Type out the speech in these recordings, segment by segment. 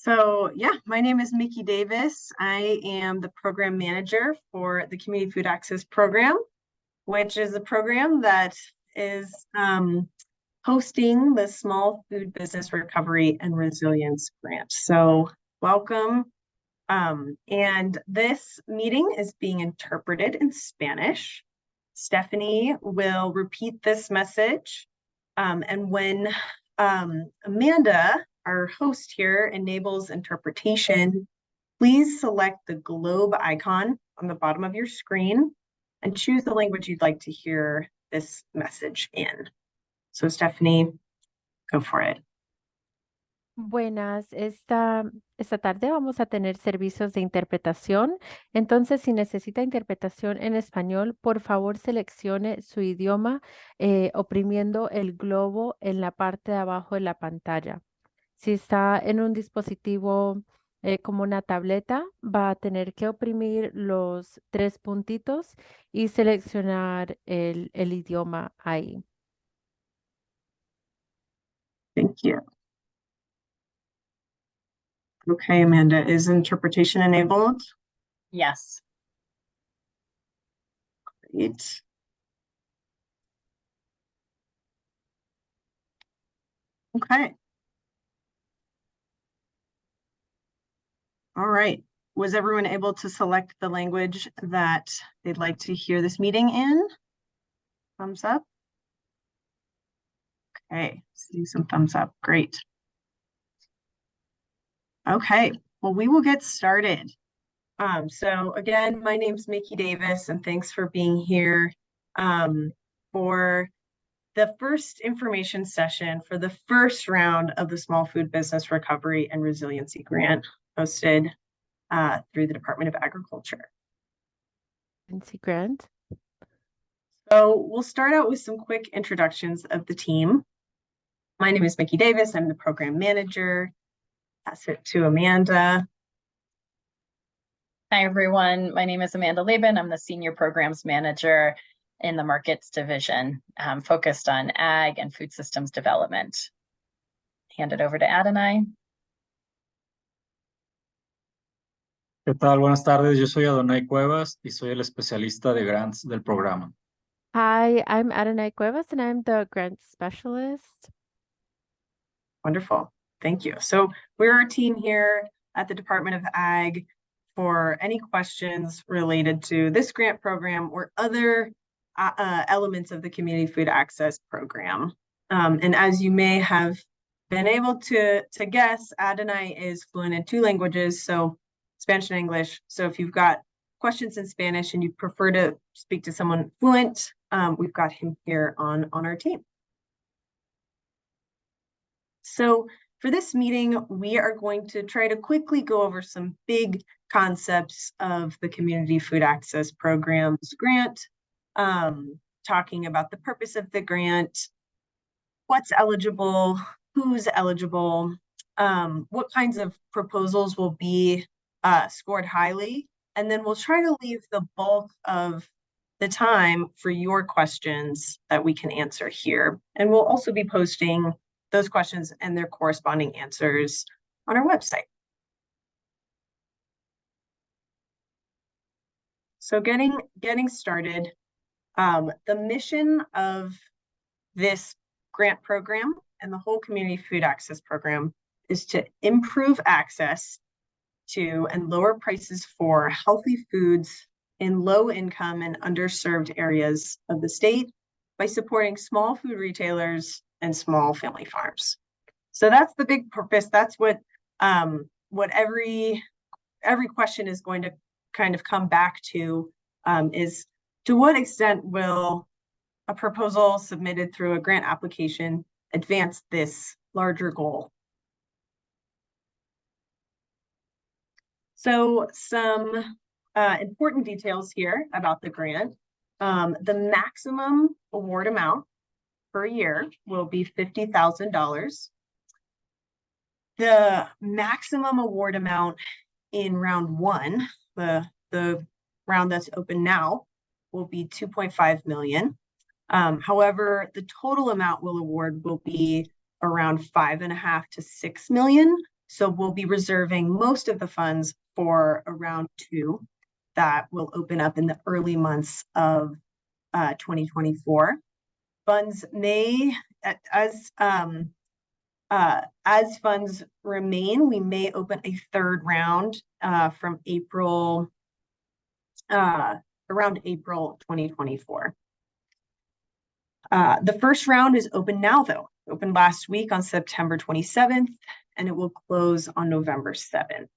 So yeah, my name is Mickey Davis. I am the program manager for the Community Food Access Program, which is a program that is hosting the Small Food Business Recovery and Resilience Grant. So welcome. And this meeting is being interpreted in Spanish. Stephanie will repeat this message. And when Amanda, our host here, enables interpretation, please select the globe icon on the bottom of your screen and choose the language you'd like to hear this message in. So Stephanie, go for it. Buenas, esta tarde vamos a tener servicios de interpretación. Entonces, si necesita interpretación en español, por favor seleccione su idioma oprimiendo el globo en la parte de abajo de la pantalla. Si está en un dispositivo como una tableta, va a tener que oprimir los 3 puntitos y seleccionar el idioma ahí. Thank you. Okay, Amanda, is interpretation enabled? Yes. Great. Okay. All right. Was everyone able to select the language that they'd like to hear this meeting in? Thumbs up. Okay, see some thumbs up. Great. Okay, well, we will get started. So again, my name's Mickey Davis, and thanks for being here for the first information session for the first round of the Small Food Business Recovery and Resiliency Grant hosted through the Department of Agriculture. Resiliency Grant. So we'll start out with some quick introductions of the team. My name is Mickey Davis. I'm the program manager. Pass it to Amanda. Hi, everyone. My name is Amanda Laban. I'm the Senior Programs Manager in the Markets Division, focused on ag and food systems development. Hand it over to Adonai. ¿Qué tal? Buenas tardes. Yo soy Adonai Cuevas y soy el especialista de grants del programa. Hi, I'm Adonai Cuevas and I'm the grant specialist. Wonderful. Thank you. So we're a team here at the Department of Ag for any questions related to this grant program or other elements of the Community Food Access Program. And as you may have been able to guess, Adonai is fluent in 2 languages, so Spanish and English. So if you've got questions in Spanish and you prefer to speak to someone fluent, we've got him here on our team. So for this meeting, we are going to try to quickly go over some big concepts of the Community Food Access Program's grant, talking about the purpose of the grant, what's eligible, who's eligible, what kinds of proposals will be scored highly, and then we'll try to leave the bulk of the time for your questions that we can answer here. And we'll also be posting those questions and their corresponding answers on our website. So getting started, the mission of this grant program and the whole Community Food Access Program is to improve access to and lower prices for healthy foods in low-income and underserved areas of the state by supporting small food retailers and small family farms. So that's the big purpose. That's what every question is going to kind of come back to, is to what extent will a proposal submitted through a grant application advance this larger goal? So some important details here about the grant. The maximum award amount per year will be $50,000. The maximum award amount in round 1, the round that's open now, will be $2.5 million. However, the total amount we'll award will be around $5.5 to $6 million So we'll be reserving most of the funds for a round 2 that will open up in the early months of 2024. Funds may, as funds remain, we may open a third round from April, around April 2024. The first round is open now, though. Opened last week on September 27th, and it will close on November 7th.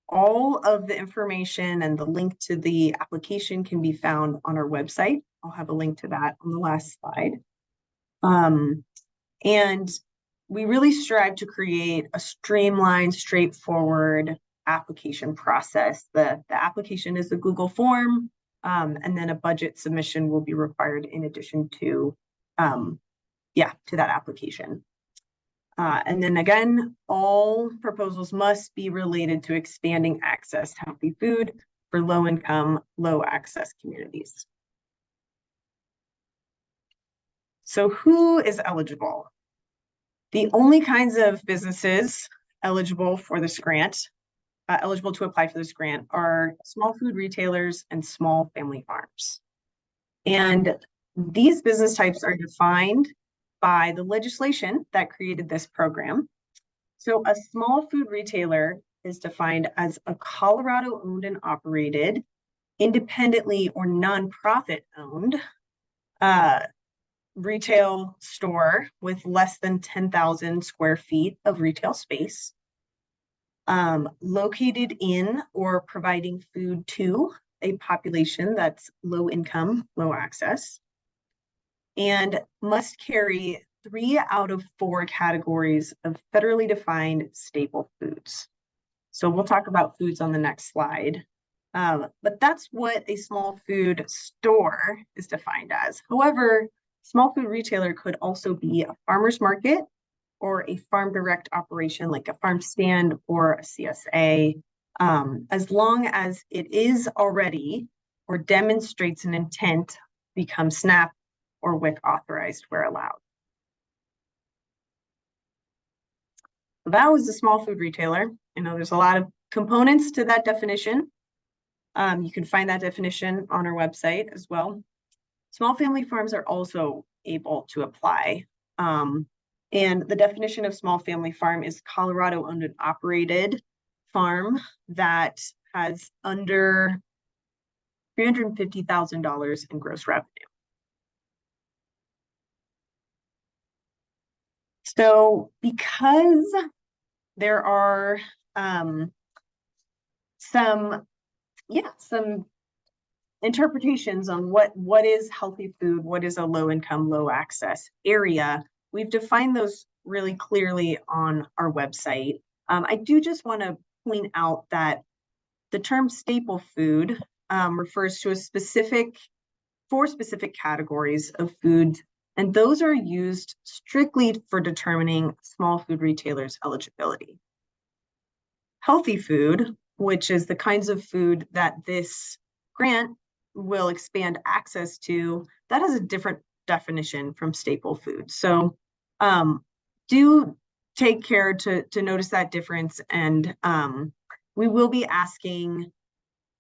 All of the information and the link to the application can be found on our website. I'll have a link to that on the last slide. And we really strive to create a streamlined, straightforward application process. The application is a Google form, and then a budget submission will be required in addition to, that application. And then again, all proposals must be related to expanding access to healthy food for low-income, low-access communities. So who is eligible? The only kinds of businesses eligible for this grant, eligible to apply for this grant, are small food retailers and small family farms. And these business types are defined by the legislation that created this program. So a small food retailer is defined as a Colorado owned and operated, independently or nonprofit owned retail store with less than 10,000 square feet of retail space, located in or providing food to a population that's low income, low access, and must carry 3 out of 4 categories of federally defined staple foods. So we'll talk about foods on the next slide. But that's what a small food store is defined as. However, small food retailer could also be a farmer's market or a farm direct operation like a farm stand or a CSA, as long as it is already or demonstrates an intent to become SNAP or WIC authorized where allowed. That was a small food retailer. I know there's a lot of components to that definition. You can find that definition on our website as well. Small family farms are also able to apply. And the definition of small family farm is Colorado owned and operated farm that has under $350,000 in gross revenue. So because there are some interpretations on what is healthy food, what is a low income, low access area, we've defined those really clearly on our website. I do just want to point out that the term staple food refers to four specific categories of food, and those are used strictly for determining small food retailers' eligibility. Healthy food, which is the kinds of food that this grant will expand access to, that has a different definition from staple food. So do take care to notice that difference. And we will be asking,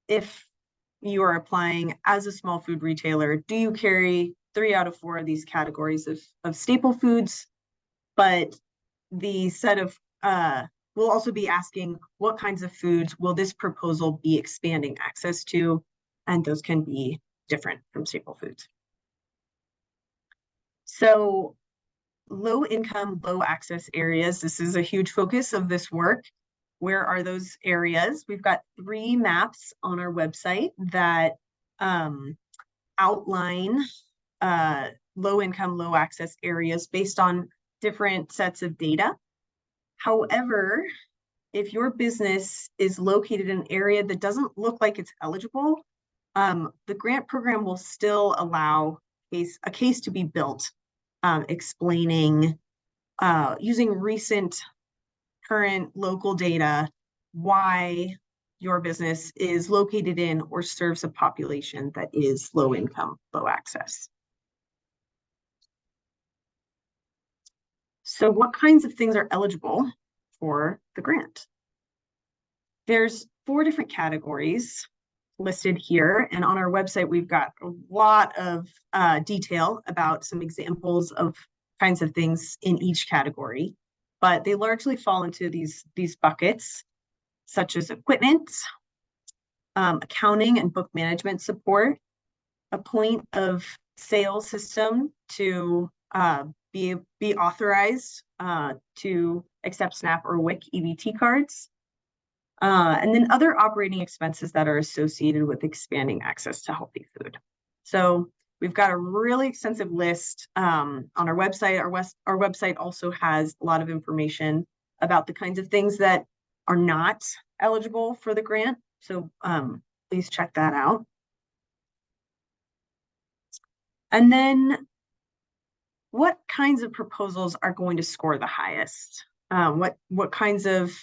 if you are applying as a small food retailer, do you carry 3 out of 4 of these categories of staple foods? But the set of, we'll also be asking what kinds of foods will this proposal be expanding access to? And those can be different from staple foods. So low income, low access areas, this is a huge focus of this work. Where are those areas? We've got 3 maps on our website that outline low income, low access areas based on different sets of data. However, if your business is located in an area that doesn't look like it's eligible, the grant program will still allow a case to be built, explaining, using recent current local data, why your business is located in or serves a population that is low income, low access. So what kinds of things are eligible for the grant. There's 4 different categories listed here, and on our website we've got a lot of detail about some examples of kinds of things in each category, but they largely fall into these buckets, such as equipment, accounting and book management support, a point of sale system to be authorized to accept SNAP or WIC EBT cards, and then other operating expenses that are associated with expanding access to healthy food. So we've got a really extensive list on our website. Our website also has a lot of information about the kinds of things that are not eligible for the grant. So please check that out. And then what kinds of proposals are going to score the highest? What kinds of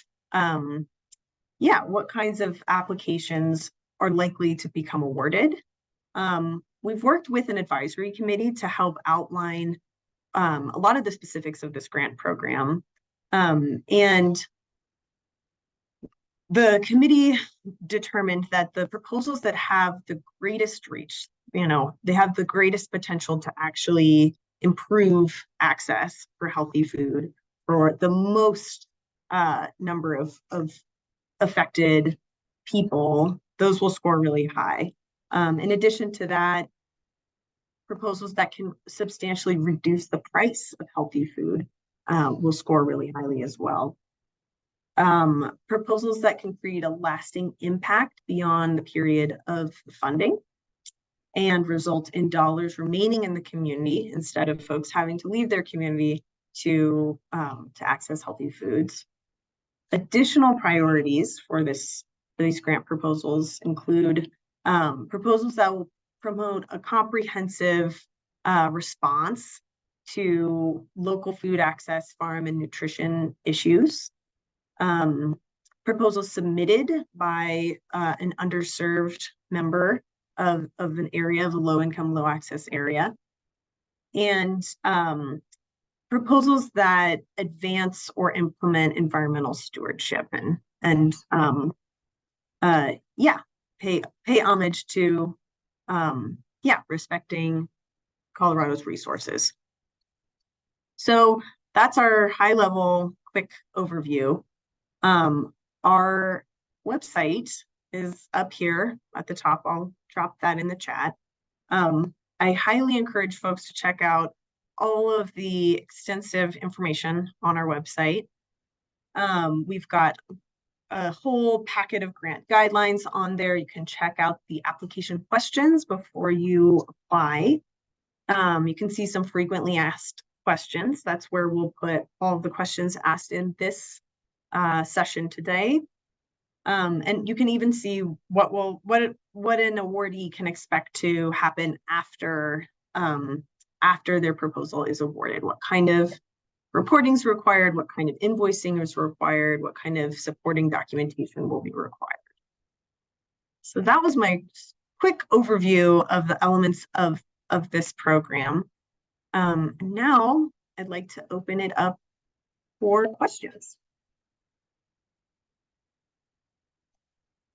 applications are likely to become awarded? We've worked with an advisory committee to help outline a lot of the specifics of this grant program. And the committee determined that the proposals that have the greatest reach, they have the greatest potential to actually improve access for healthy food for the most number of affected people, those will score really high. In addition to that, proposals that can substantially reduce the price of healthy food will score really highly as well. Proposals that can create a lasting impact beyond the period of funding and result in dollars remaining in the community instead of folks having to leave their community to access healthy foods. Additional priorities for these grant proposals include proposals that will promote a comprehensive response to local food access, farm, and nutrition issues. Proposals submitted by an underserved member of an area, of a low-income, low-access area. And proposals that advance or implement environmental stewardship and pay homage to respecting Colorado's resources. So that's our high-level quick overview. Our website is up here at the top. I'll drop that in the chat. I highly encourage folks to check out all of the extensive information on our website. We've got a whole packet of grant guidelines on there. You can check out the application questions before you apply. You can see some frequently asked questions. That's where we'll put all of the questions asked in this session today. And you can even see what an awardee can expect to happen after their proposal is awarded. What kind of reporting is required, what kind of invoicing is required, what kind of supporting documentation will be required. So that was my quick overview of the elements of this program. Now I'd like to open it up for questions.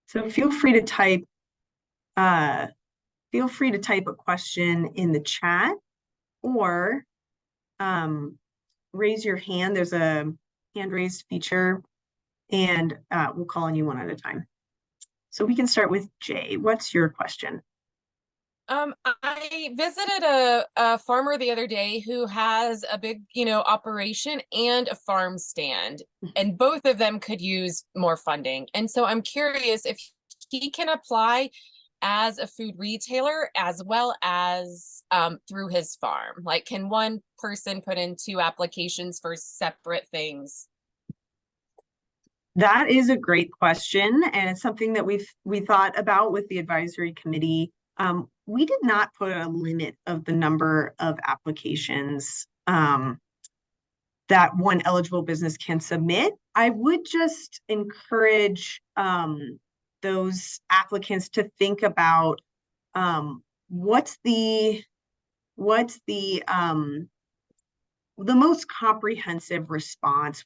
So feel free to type a question in the chat, or raise your hand. There's a hand raised feature, and we'll call on you one at a time. So we can start with Jay. What's your question? I visited a farmer the other day who has a big, operation and a farm stand, and both of them could use more funding. And so I'm curious if he can apply as a food retailer as well as through his farm. Like, can one person put in 2 applications for separate things? That is a great question, and it's something that we thought about with the advisory committee. We did not put a limit of the number of applications that one eligible business can submit. I would just encourage those applicants to think about what's the most comprehensive response.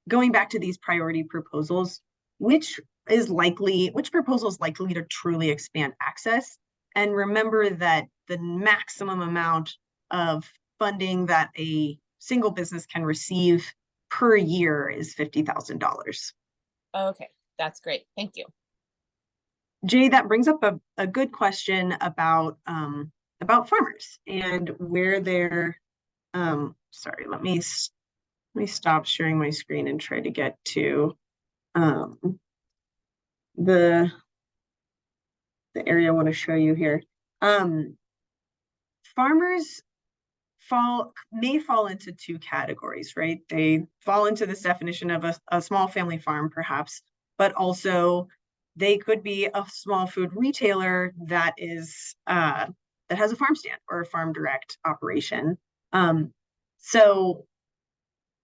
going back to these priority proposals, which proposal is likely to truly expand access? And remember that the maximum amount of funding that a single business can receive per year is $50,000. Okay, that's great. Thank you. Jay, that brings up a good question about farmers and where they're, sorry, let me stop sharing my screen and try to get to the area I want to show you here. Farmers may fall into two categories, right? They fall into this definition of a small family farm, perhaps, but also they could be a small food retailer that is that has a farm stand or a farm direct operation. So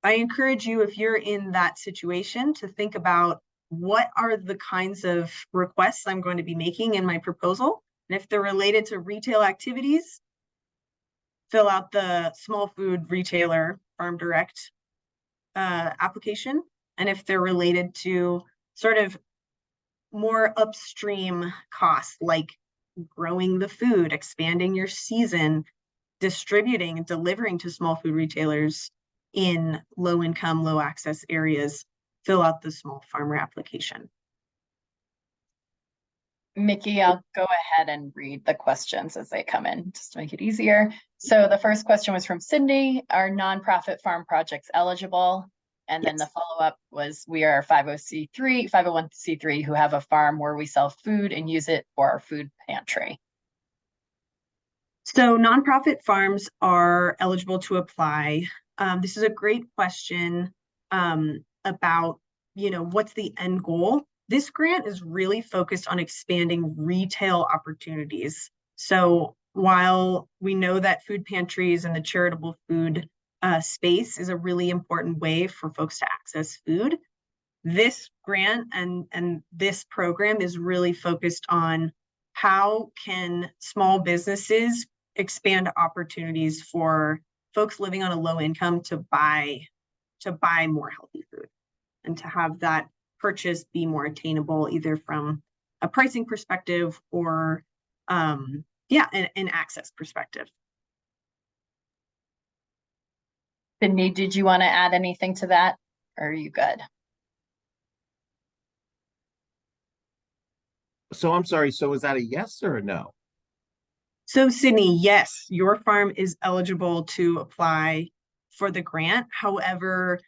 I encourage you, if you're in that situation, to think about what are the kinds of requests I'm going to be making in my proposal. And if they're related to retail activities, fill out the small food retailer farm direct application. And if they're related to sort of more upstream costs, like growing the food, expanding your season, distributing and delivering to small food retailers in low income, low access areas, fill out the small farmer application. Mickey, I'll go ahead and read the questions as they come in, just to make it easier. So the first question was from Cindy: are nonprofit farm projects eligible? And then the follow-up was, we are a 501c3 who have a farm where we sell food and use it for our food pantry. So nonprofit farms are eligible to apply. This is a great question about, what's the end goal? This grant is really focused on expanding retail opportunities. So while we know that food pantries and the charitable food space is a really important way for folks to access food, this grant and this program is really focused on how can small businesses expand opportunities for folks living on a low income to buy more healthy food and to have that purchase be more attainable, either from a pricing perspective or an access perspective. Sydney, did you want to add anything to that, or are you good? So I'm sorry, so is that a yes or a no? So Sydney, yes, your farm is eligible to apply for the grant. However,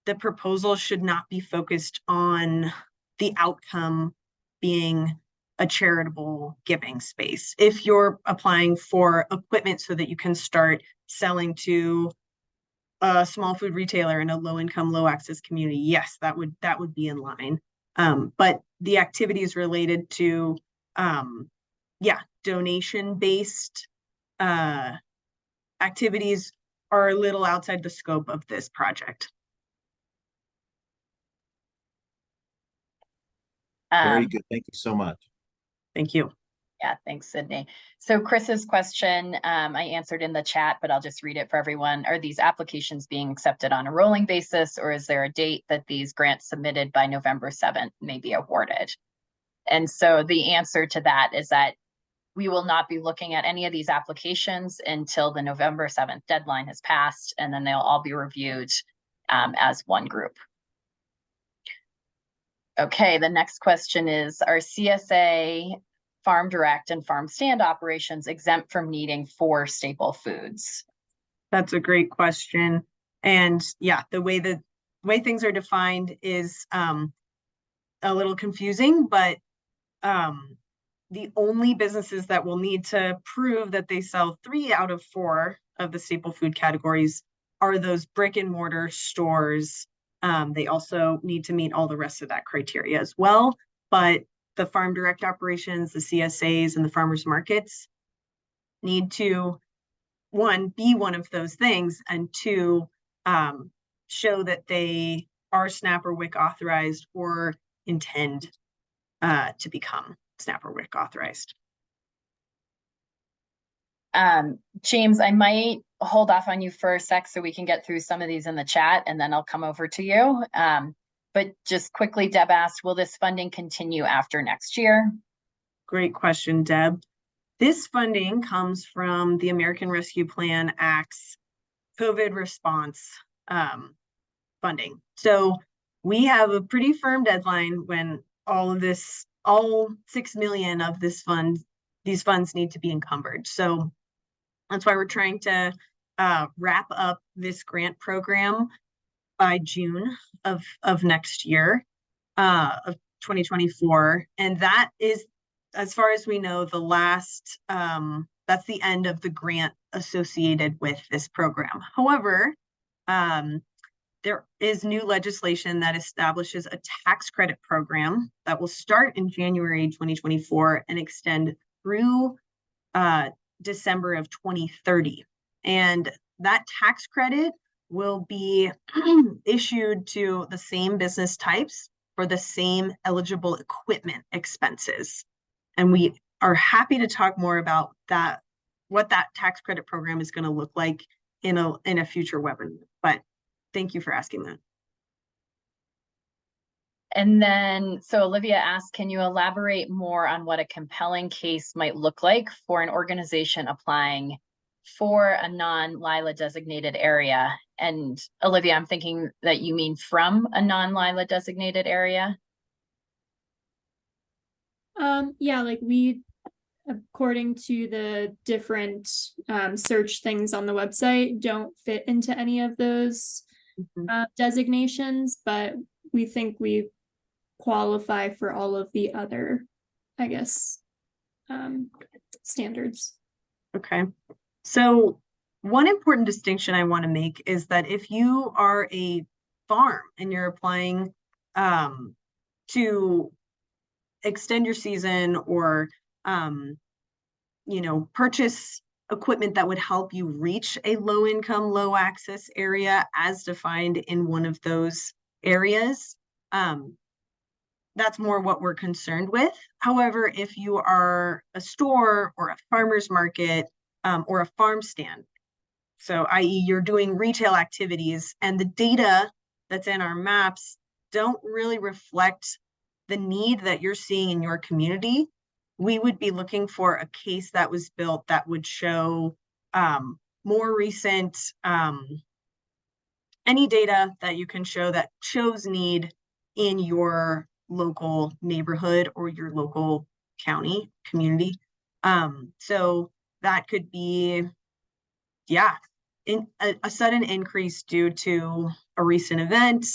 the proposal should not be focused on the outcome being a charitable giving space. If you're applying for equipment so that you can start selling to a small food retailer in a low income, low access community, yes, that would be in line. But the activities related to donation based activities are a little outside the scope of this project. Very good. Thank you so much. Thank you. Yeah, thanks, Sydney. So Chris's question, I answered in the chat, but I'll just read it for everyone. Are these applications being accepted on a rolling basis, or is there a date that these grants submitted by November 7th may be awarded? And so the answer to that is that we will not be looking at any of these applications until the November 7th deadline has passed, and then they'll all be reviewed as one group. Okay, the next question is, are CSA farm direct and farm stand operations exempt from needing 4 staple foods? That's a great question. And yeah, the way things are defined is a little confusing, but the only businesses that will need to prove that they sell 3 out of 4 of the staple food categories are those brick and mortar stores. They also need to meet all the rest of that criteria as well. But the farm direct operations, the CSAs, and the farmers markets need to, 1, be one of those things, and 2, show that they are SNAP or WIC authorized or intend to become SNAP or WIC authorized. James, I might hold off on you for a sec so we can get through some of these in the chat, and then I'll come over to you. But just quickly, Deb asked, will this funding continue after next year? Great question, Deb. This funding comes from the American Rescue Plan Act's COVID response funding. So we have a pretty firm deadline when all 6 million of these funds need to be encumbered. So that's why we're trying to wrap up this grant program by June of next year, of 2024. And that is, as far as we know, the last, that's the end of the grant associated with this program. However, there is new legislation that establishes a tax credit program that will start in January 2024 and extend through December of 2030. And that tax credit will be issued to the same business types for the same eligible equipment expenses. And we are happy to talk more about that, what that tax credit program is going to look like in a future webinar. But thank you for asking that. And then, so Olivia asked, can you elaborate more on what a compelling case might look like for an organization applying for a non-LILA designated area? And Olivia, I'm thinking that you mean from a non-LILA designated area? Yeah, like we, according to the different search things on the website, don't fit into any of those designations, but we think we qualify for all of the other, I guess, standards. Okay. So one important distinction I want to make is that if you are a farm and you're applying to extend your season or purchase equipment that would help you reach a low income, low access area as defined in one of those areas, that's more what we're concerned with. However, if you are a store or a farmer's market or a farm stand, so i.e. you're doing retail activities and the data that's in our maps don't really reflect the need that you're seeing in your community, we would be looking for a case that was built that would show more recent, any data that you can show that shows need in your local neighborhood or your local county community. So that could be, a sudden increase due to a recent event.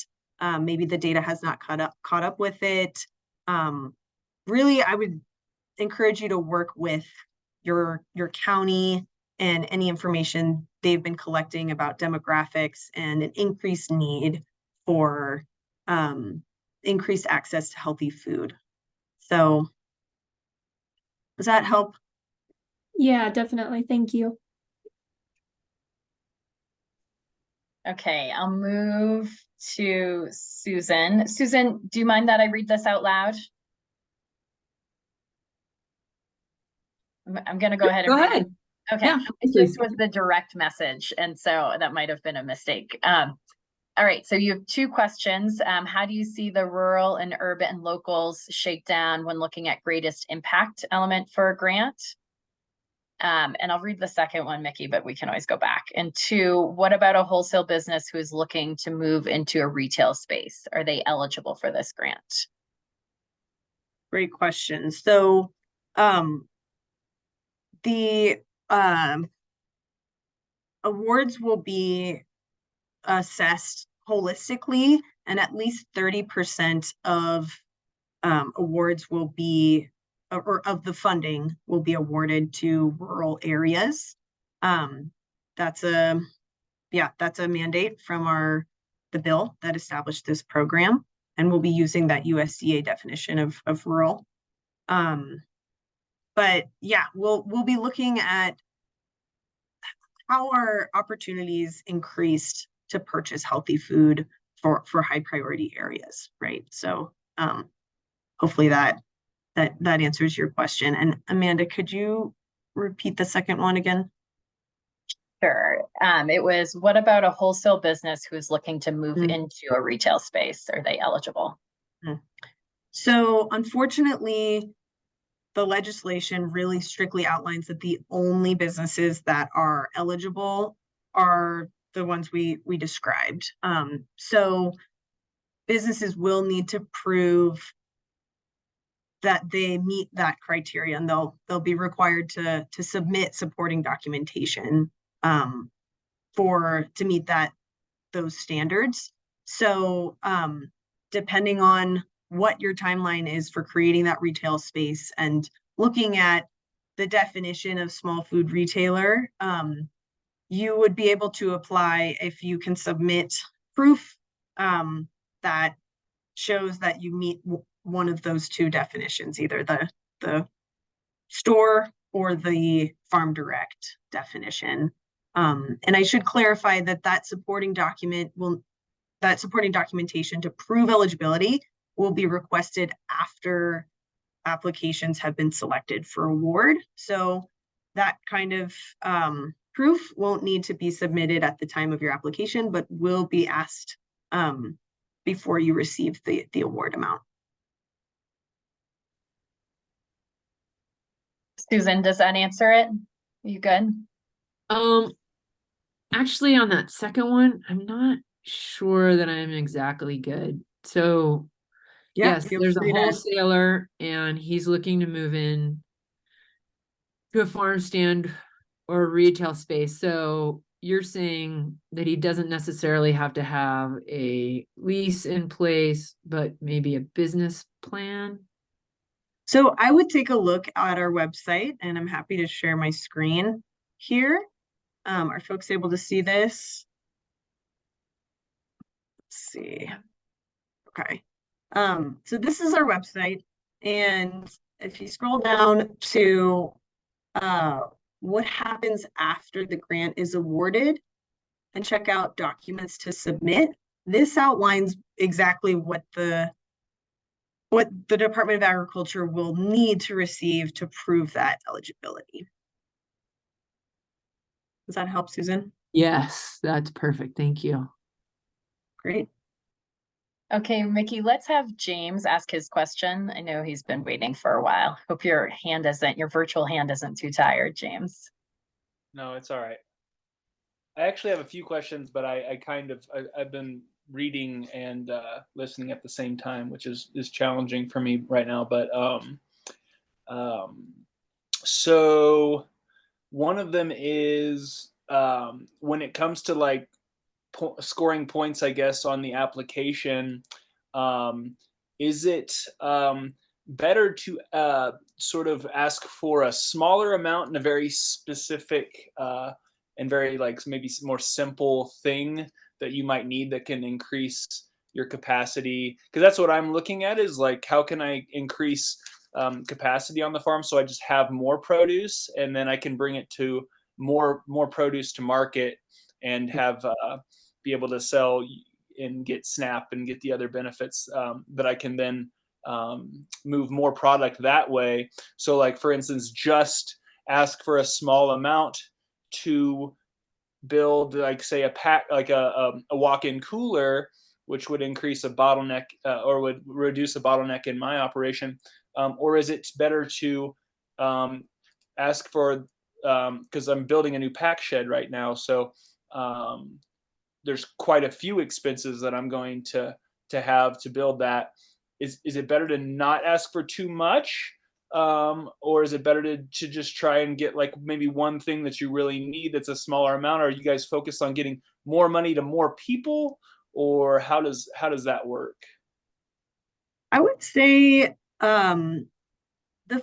Maybe the data has not caught up with it. Really, I would encourage you to work with your county and any information they've been collecting about demographics and an increased need for increased access to healthy food. So does that help? Yeah, definitely. Thank you. Okay, I'll move to Susan. Susan, do you mind that I read this out loud? I'm going to go ahead and read it. Okay, Yeah, this was the direct message, and so that might have been a mistake. All right, so you have two questions. How do you see the rural and urban locals shake down when looking at greatest impact element for a grant? And I'll read the second one, Mickey, but we can always go back. And two, what about a wholesale business who is looking to move into a retail space? Are they eligible for this grant? Great question. So the awards will be assessed holistically, and at least 30% of awards will be, or of the funding will be awarded to rural areas. That's a mandate from the bill that established this program, and we'll be using that USDA definition of rural. But yeah, we'll be looking at how our opportunities increased to purchase healthy food for high priority areas, right? So hopefully that answers your question. And Amanda, could you repeat the second one again? Sure. It was, what about a wholesale business who's looking to move into a retail space? Are they eligible? So unfortunately, the legislation really strictly outlines that the only businesses that are eligible are the ones we described. So businesses will need to prove that they meet that criteria, and they'll be required to submit supporting documentation to meet those standards. So depending on what your timeline is for creating that retail space and looking at the definition of small food retailer, you would be able to apply if you can submit proof that shows that you meet one of those two definitions, either the store or the farm direct definition. And I should clarify that supporting documentation to prove eligibility will be requested after applications have been selected for award. So that kind of proof won't need to be submitted at the time of your application, but will be asked before you receive the award amount. Susan, does that answer it? Are you good? Actually, on that second one, I'm not sure that I'm exactly good. So yes, there's a wholesaler and he's looking to move in to a farm stand or a retail space. So you're saying that he doesn't necessarily have to have a lease in place, but maybe a business plan? So I would take a look at our website, and I'm happy to share my screen here. Are folks able to see this? Let's see. Okay. So this is our website, and if you scroll down to what happens after the grant is awarded and check out documents to submit, this outlines exactly what the Department of Agriculture will need to receive to prove that eligibility. Does that help, Susan? Yes, that's perfect. Thank you. Great. Okay, Mickey, let's have James ask his question. I know he's been waiting for a while. Hope your virtual hand isn't too tired, James. No, it's all right. I actually have a few questions, but I've been reading and listening at the same time, which is challenging for me right now. But so one of them is when it comes to like scoring points, I guess, on the application, is it better to sort of ask for a smaller amount and a very specific and very like maybe more simple thing that you might need that can increase your capacity? Because that's what I'm looking at, is like, how can I increase capacity on the farm so I just have more produce, and then I can bring it to more produce to market and have be able to sell and get SNAP and get the other benefits that I can then move more product that way. So like, for instance, just ask for a small amount to build, like, say, a pack, like a walk-in cooler, which would increase a bottleneck or would reduce a bottleneck in my operation. Or is it better to ask for, because I'm building a new pack shed right now, so there's quite a few expenses that I'm going to have to build that. Is it better to not ask for too much? Or is it better to just try and get like maybe one thing that you really need that's a smaller amount? Are you guys focused on getting more money to more people, or how does that work? I would say the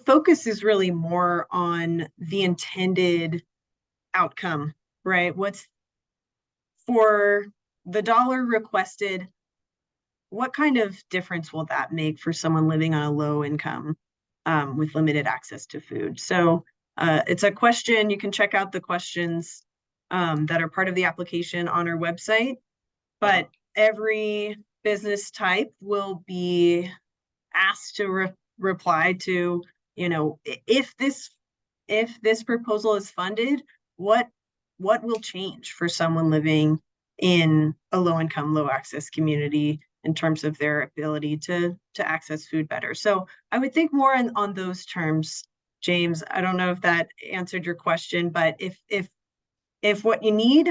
focus is really more on the intended outcome, right? What's for the dollar requested, what kind of difference will that make for someone living on a low income with limited access to food? So it's a question. You can check out the questions that are part of the application on our website, but every business type will be asked to reply to, if this if this proposal is funded, what will change for someone living in a low-income, low-access community in terms of their ability to access food better? So I would think more on those terms, James. I don't know if that answered your question, but if what you need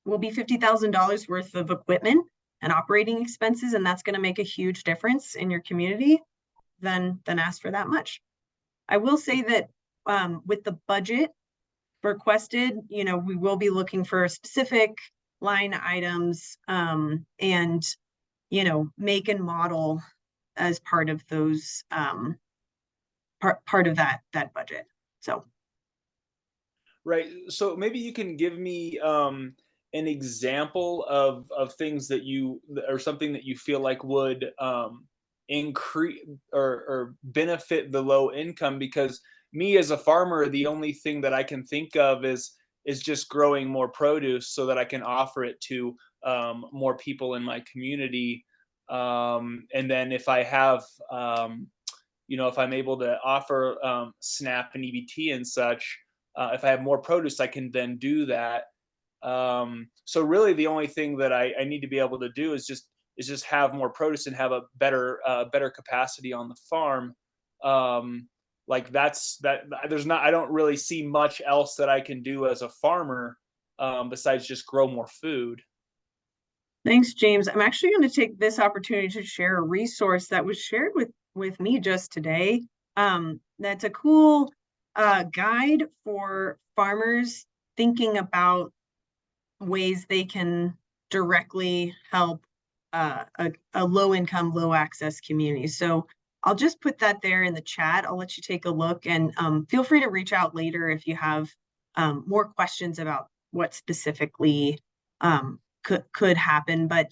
will be $50,000 worth of equipment and operating expenses, and that's going to make a huge difference in your community, then ask for that much. I will say that with the budget requested, we will be looking for specific line items and, make and model as part of those part of that budget. So. Right. So maybe you can give me an example of things that or something that you feel like would increase or benefit the low income, because me as a farmer, the only thing that I can think of is just growing more produce so that I can offer it to more people in my community. And then if I have, if I'm able to offer SNAP and EBT and such, if I have more produce, I can then do that. So really the only thing that I need to be able to do is just have more produce and have a better capacity on the farm. Like I don't really see much else that I can do as a farmer besides just grow more food. Thanks, James. I'm actually going to take this opportunity to share a resource that was shared with me just today. That's a cool guide for farmers thinking about ways they can directly help a low-income, low-access community. So I'll just put that there in the chat. I'll let you take a look, and feel free to reach out later if you have more questions about what specifically could happen. But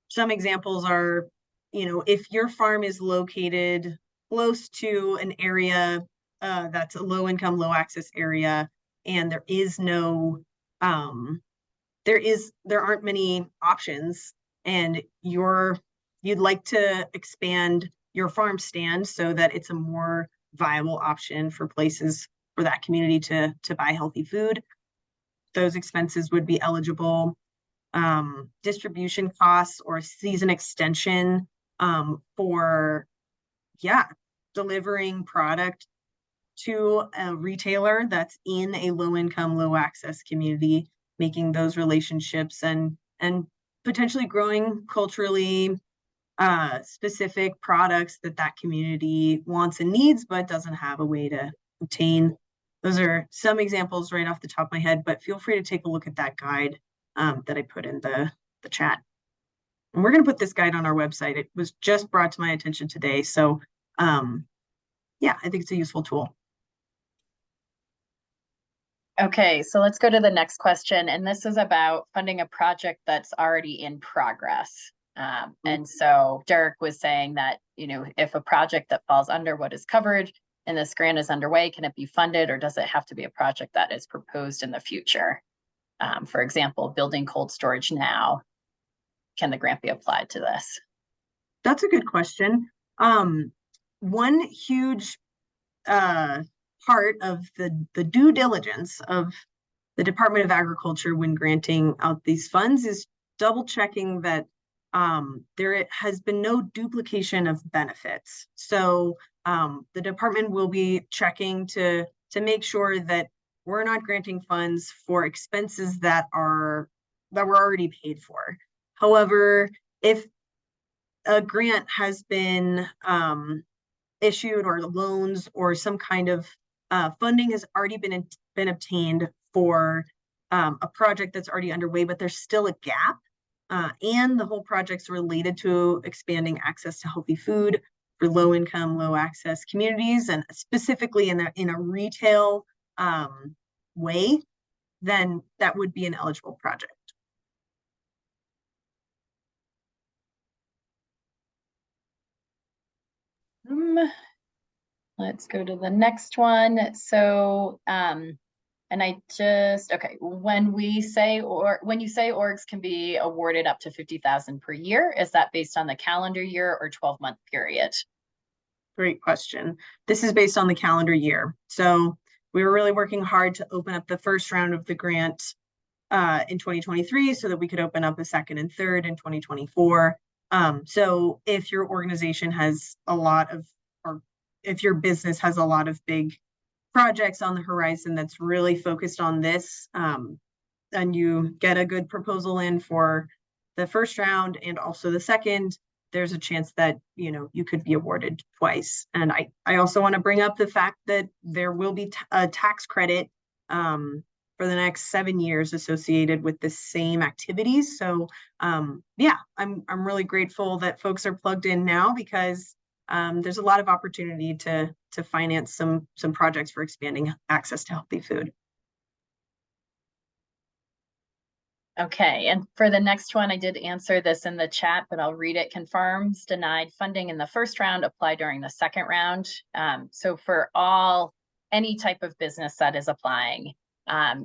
some examples are, if your farm is located close to an area that's a low-income, low-access area, and there aren't many options, and you'd like to expand your farm stand so that it's a more viable option for places for that community to buy healthy food, those expenses would be eligible. Distribution costs or season extension for delivering product to a retailer that's in a low-income, low-access community, making those relationships and potentially growing culturally specific products that community wants and needs, but doesn't have a way to obtain. Those are some examples right off the top of my head, but feel free to take a look at that guide that I put in the chat. And we're going to put this guide on our website. It was just brought to my attention today. So I think it's a useful tool. Okay, so let's go to the next question. And this is about funding a project that's already in progress. And so Derek was saying that, if a project that falls under what is covered and this grant is underway, can it be funded, or does it have to be a project that is proposed in the future? For example, building cold storage now. Can the grant be applied to this? That's a good question. One huge part of the due diligence of the Department of Agriculture when granting out these funds is double checking that there has been no duplication of benefits. So the department will be checking to make sure that we're not granting funds for expenses that were already paid for. However, if a grant has been issued, or loans or some kind of funding has already been obtained for a project that's already underway, but there's still a gap, and the whole project's related to expanding access to healthy food for low-income, low-access communities, and specifically in a retail way, then that would be an eligible project. Let's go to the next one. So, and when you say orgs can be awarded up to $50,000 per year, is that based on the calendar year or 12-month period? Great question. This is based on the calendar year. So we were really working hard to open up the first round of the grant in 2023 so that we could open up a second and third in 2024. So if your organization has a lot of, or if your business has a lot of big projects on the horizon that's really focused on this, and you get a good proposal in for the first round and also the second, there's a chance that, you know, you could be awarded twice. And I also want to bring up the fact that there will be a tax credit for the next 7 years associated with the same activities. So yeah, I'm really grateful that folks are plugged in now, because there's a lot of opportunity to finance some projects for expanding access to healthy food. Okay, and for the next one, I did answer this in the chat, but I'll read it. Confirms denied funding in the first round, apply during the second round. So for any type of business that is applying,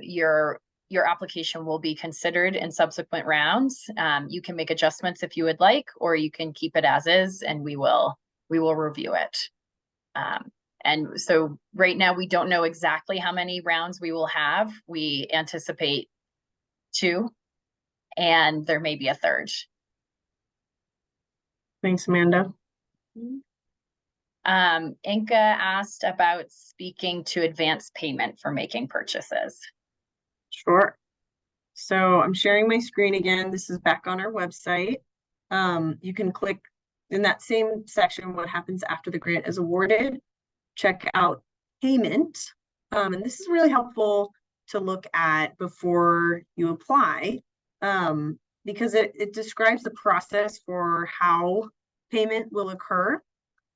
your application will be considered in subsequent rounds. You can make adjustments if you would like, or you can keep it as is, and we will review it. And so right now we don't know exactly how many rounds we will have. We anticipate 2. And there may be a third. Thanks, Amanda. Inka asked about speaking to advance payment for making purchases. Sure. So I'm sharing my screen again. This is back on our website. You can click in that same section, what happens after the grant is awarded, check out payment. And this is really helpful to look at before you apply. Because it describes the process for how payment will occur.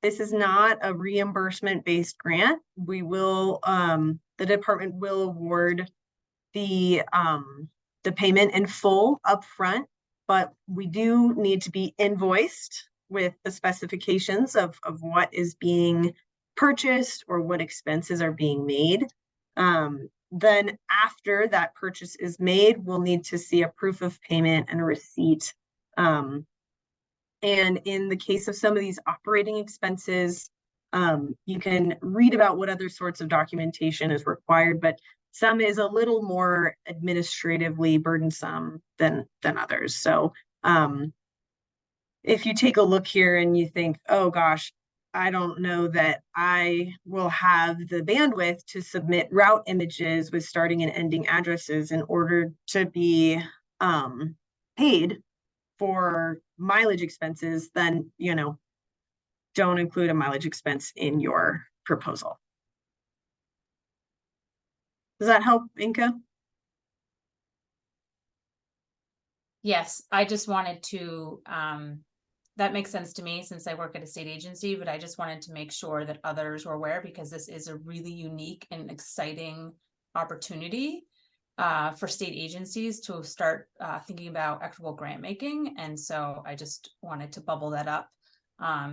This is not a reimbursement-based grant. We will, the department will award the payment in full upfront, but we do need to be invoiced with the specifications of what is being purchased or what expenses are being made. Then after that purchase is made, we'll need to see a proof of payment and a receipt. And in the case of some of these operating expenses, you can read about what other sorts of documentation is required, but some is a little more administratively burdensome than others. So if you take a look here and you think, oh gosh, I don't know that I will have the bandwidth to submit route images with starting and ending addresses in order to be paid for mileage expenses, then, you know, don't include a mileage expense in your proposal. Does that help, Inka? Yes, I just wanted to, that makes sense to me since I work at a state agency, but I just wanted to make sure that others were aware, because this is a really unique and exciting opportunity for state agencies to start thinking about equitable grant making. And so I just wanted to bubble that up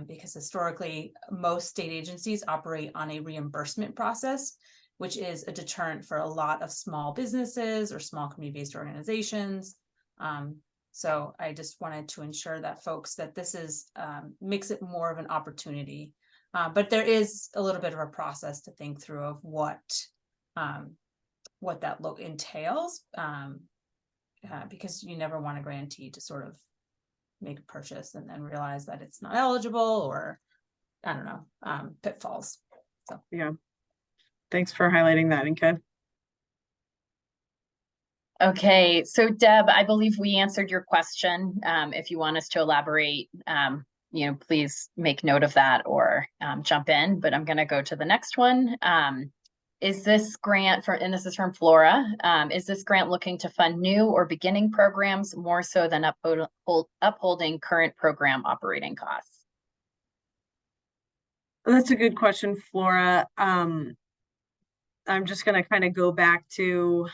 because historically, most state agencies operate on a reimbursement process, which is a deterrent for a lot of small businesses or small community-based organizations. So I just wanted to ensure that folks that this is makes it more of an opportunity, but there is a little bit of a process to think through of what that look entails, because you never want a grantee to sort of make a purchase and then realize that it's not eligible, or I don't know, pitfalls. So yeah, thanks for highlighting that, Inka. Okay, so Deb, I believe we answered your question. If you want us to elaborate, you know, please make note of that or jump in, but I'm going to go to the next one. Is this grant for, and this is from Flora, is this grant looking to fund new or beginning programs more so than upholding current program operating costs? That's a good question, Flora. I'm just going to kind of go back to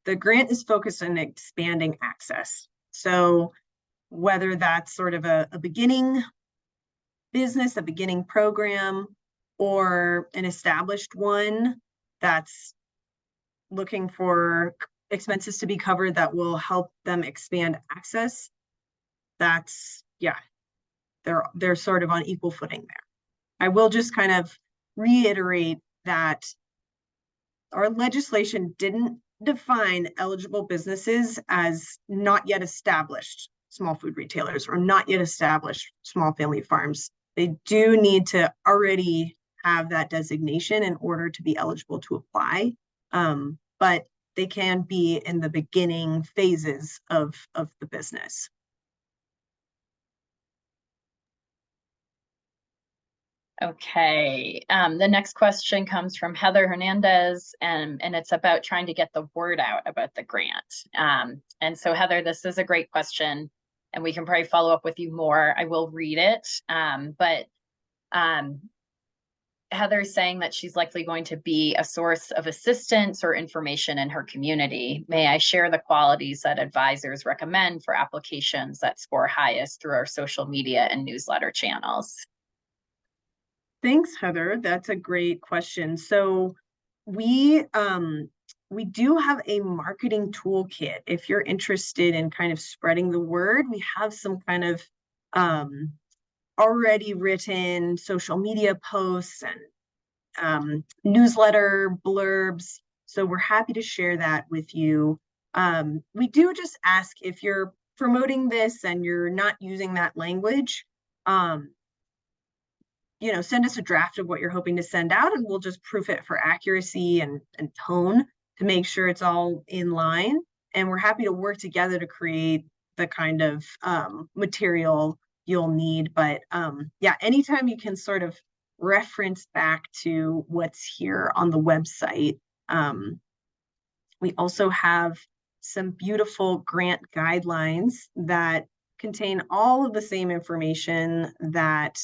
the grant is focused on expanding access. So whether that's sort of a beginning business, a beginning program, or an established one that's looking for expenses to be covered that will help them expand access, that's, yeah, they're sort of on equal footing there. I will just kind of reiterate that our legislation didn't define eligible businesses as not yet established small food retailers or not yet established small family farms. They do need to already have that designation in order to be eligible to apply. But they can be in the beginning phases of the business. Okay, the next question comes from Heather Hernandez, and it's about trying to get the word out about the grant. And so Heather, this is a great question, and we can probably follow up with you more. I will read it, but Heather's saying that she's likely going to be a source of assistance or information in her community. May I share the qualities that advisors recommend for applications that score highest through our social media and newsletter channels? Thanks, Heather. That's a great question. So we do have a marketing toolkit. If you're interested in kind of spreading the word, we have some kind of already written social media posts and newsletter blurbs. So we're happy to share that with you. We do just ask, if you're promoting this and you're not using that language, send us a draft of what you're hoping to send out, and we'll just proof it for accuracy and tone to make sure it's all in line. And we're happy to work together to create the kind of material you'll need. But yeah, anytime you can sort of reference back to what's here on the website. We also have some beautiful grant guidelines that contain all of the same information that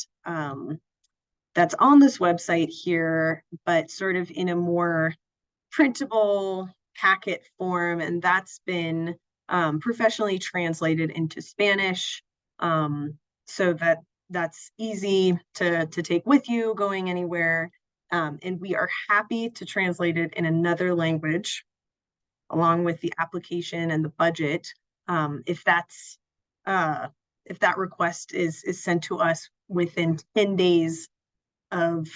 that's on this website here, but sort of in a more printable packet form. And that's been professionally translated into Spanish, so that's easy to take with you going anywhere. And we are happy to translate it in another language along with the application and the budget, if that request is sent to us within 10 days of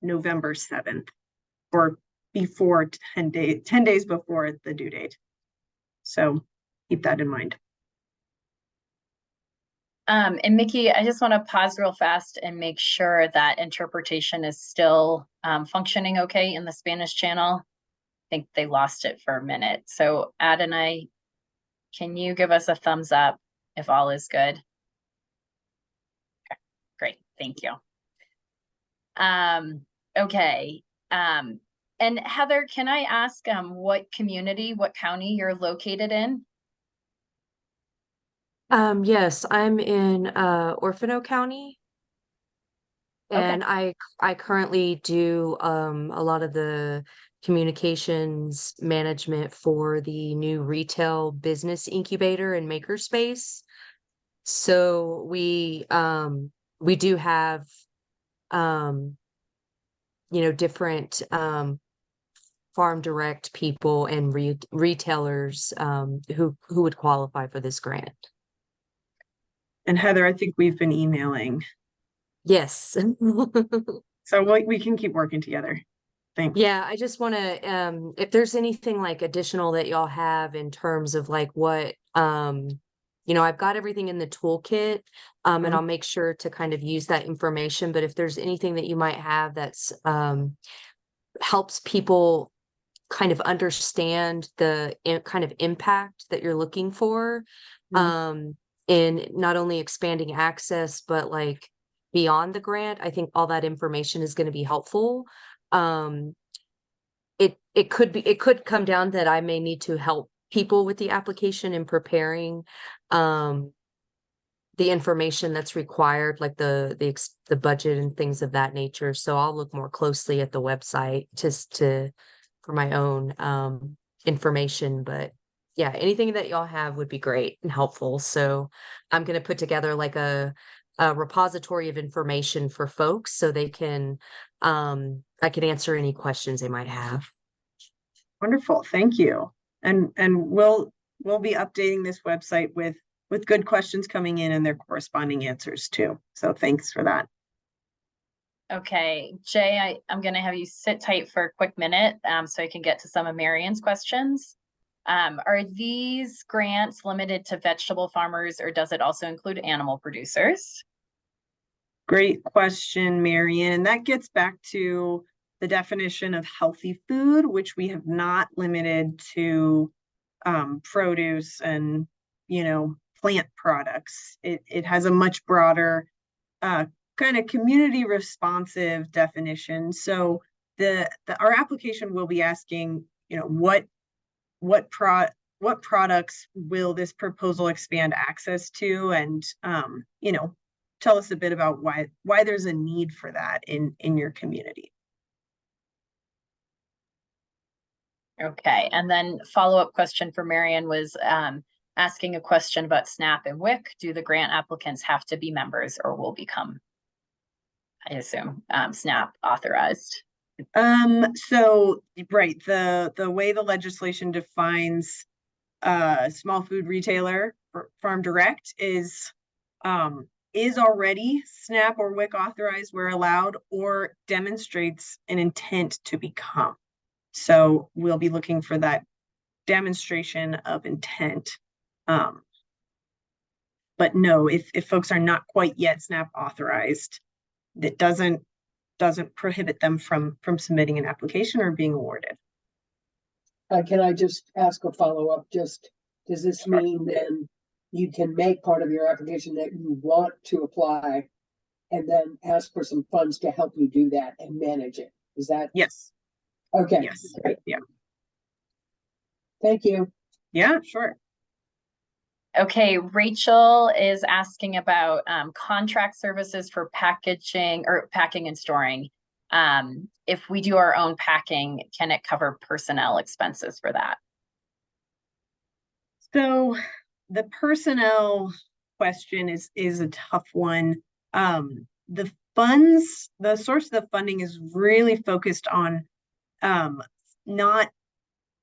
November 7th, or before 10 days before the due date. So keep that in mind. And Mickey, I just want to pause real fast and make sure that interpretation is still functioning okay in the Spanish channel. I think they lost it for a minute. So Adonai, can you give us a thumbs up if all is good? Okay, great, thank you. Okay, and Heather, can I ask what community, what county you're located in? Yes, I'm in Orfano County, and Okay. I currently do a lot of the communications management for the new retail business incubator and makerspace. So we do have different farm direct people and retailers who would qualify for this grant. And Heather, I think we've been emailing. Yes. So we can keep working together. Thanks. Yeah, I just want to, if there's anything like additional that y'all have in terms of like what, I've got everything in the toolkit, and I'll make sure to kind of use that information. But if there's anything that you might have that's helps people kind of understand the kind of impact that you're looking for, in not only expanding access, but like beyond the grant, I think all that information is going to be helpful. It could come down that I may need to help people with the application and preparing the information that's required, like the budget and things of that nature. So I'll look more closely at the website just for my own information. But yeah, anything that y'all have would be great and helpful. So I'm going to put together like a repository of information for folks so they can I can answer any questions they might have. Wonderful, thank you. And we'll be updating this website with good questions coming in and their corresponding answers too. So thanks for that. Okay, Jay, I'm gonna have you sit tight for a quick minute, so I can get to some of Marion's questions. Are these grants limited to vegetable farmers, or does it also include animal producers? Great question, Marion. And that gets back to the definition of healthy food, which we have not limited to produce and, plant products. It has a much broader kind of community responsive definition. So our application will be asking, what products will this proposal expand access to, and tell us a bit about why there's a need for that in your community. Okay, and then follow-up question for Marion was asking a question about SNAP and WIC. Do the grant applicants have to be members or will become, I assume, SNAP authorized? So right, the way the legislation defines small food retailer for Farm Direct is already SNAP or WIC authorized where allowed, or demonstrates an intent to become. So we'll be looking for that demonstration of intent. But no, if folks are not quite yet SNAP authorized, that doesn't prohibit them from submitting an application or being awarded. Can I just ask a follow-up? Does this mean then you can make part of your application that you want to apply and then ask for some funds to help you do that and manage it? Is that? Yes. Okay. Yes. Yeah. Thank you. Yeah, sure. Okay, Rachel is asking about contract services for packaging or packing and storing. If we do our own packing, can it cover personnel expenses for that? So the personnel question is a tough one. The source of the funding is really focused on not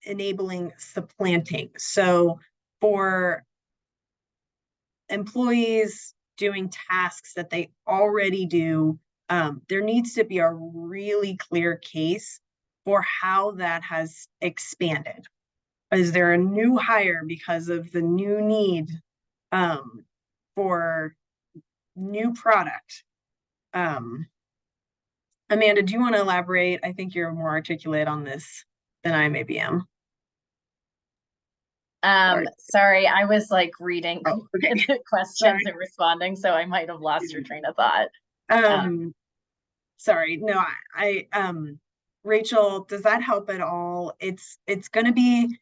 enabling supplanting. So for employees doing tasks that they already do, there needs to be a really clear case for how that has expanded. Is there a new hire because of the new need for new product? Amanda, do you want to elaborate? I think you're more articulate on this than I maybe am. Sorry, I was like reading the questions and responding, so I might have lost your train of thought. Sorry, no, I Rachel, does that help at all? It's going to be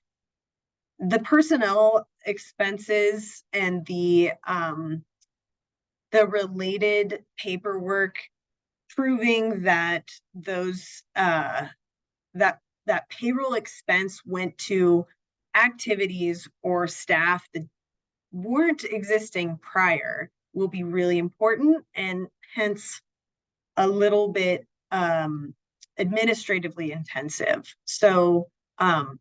the personnel expenses and the related paperwork proving that those that payroll expense went to activities or staff that weren't existing prior will be really important, and hence a little bit administratively intensive. So I'm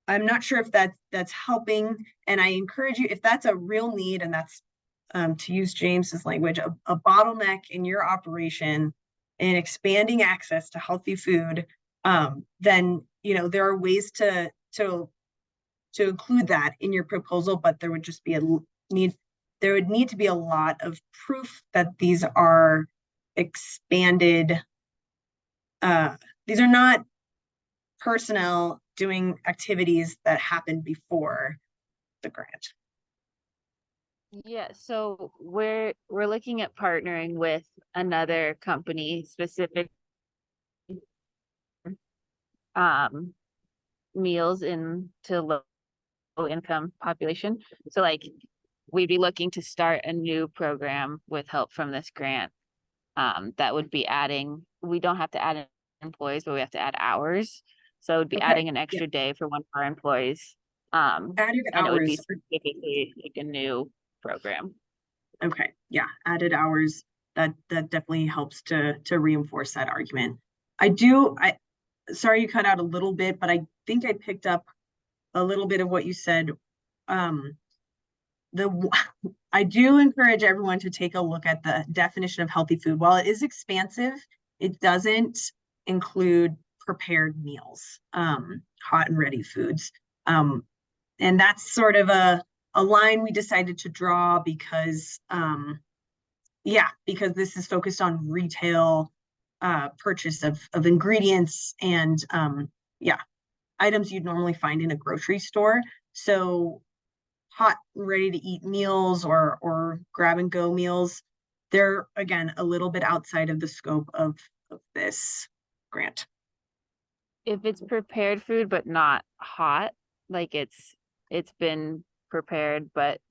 not sure if that's helping, and I encourage you, if that's a real need, and that's to use James's language, a bottleneck in your operation in expanding access to healthy food, then there are ways to include that in your proposal, but there would just be there would need to be a lot of proof that these are expanded. These are not personnel doing activities that happened before the grant. Yeah, so we're looking at partnering with another company specific meals into low income population. So like we'd be looking to start a new program with help from this grant. That would be we don't have to add employees, but we have to add hours. So it would be adding an extra day for one of our employees. Added and hours. it would be specifically like a new program. Okay, yeah, added hours, that definitely helps to reinforce that argument. Sorry you cut out a little bit, but I think I picked up a little bit of what you said. I do encourage everyone to take a look at the definition of healthy food. While it is expansive, It doesn't include prepared meals, hot and ready foods. And that's sort of a line we decided to draw because, because this is focused on retail purchase of ingredients and, items you'd normally find in a grocery store. So hot, ready to eat meals or grab and go meals, they're, again, a little bit outside of the scope of this grant. If it's prepared food but not hot, like it's been prepared but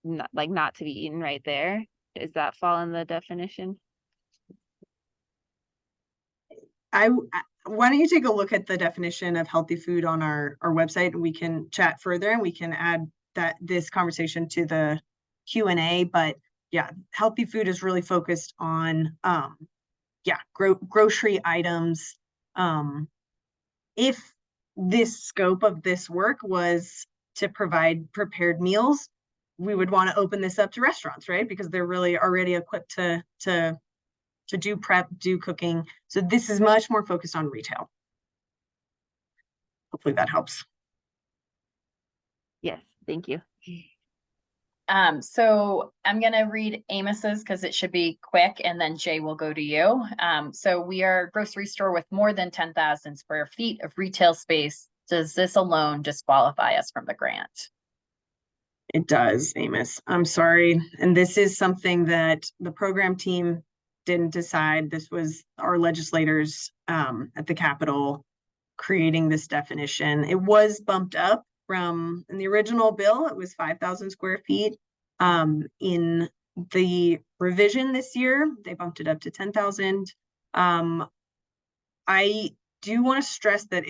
not to be eaten right there, does that fall in the definition? Why don't you take a look at the definition of healthy food on our website, and we can chat further, and we can add this conversation to the Q&A. But yeah, healthy food is really focused on grocery items. If this scope of this work was to provide prepared meals, we would want to open this up to restaurants, right? Because they're really already equipped to do prep, do cooking. So this is much more focused on retail. Hopefully that helps. Yes, thank you. So I'm going to read Amos's because it should be quick, and then Jay will go to you. So we are a grocery store with more than 10,000 square feet of retail space. Does this alone disqualify us from the grant? It does, Amos. I'm sorry. And this is something that the program team didn't decide. This was our legislators at the Capitol creating this definition. It was bumped up from, in the original bill, it was 5,000 square feet. In the revision this year, they bumped it up to 10,000. I do want to stress that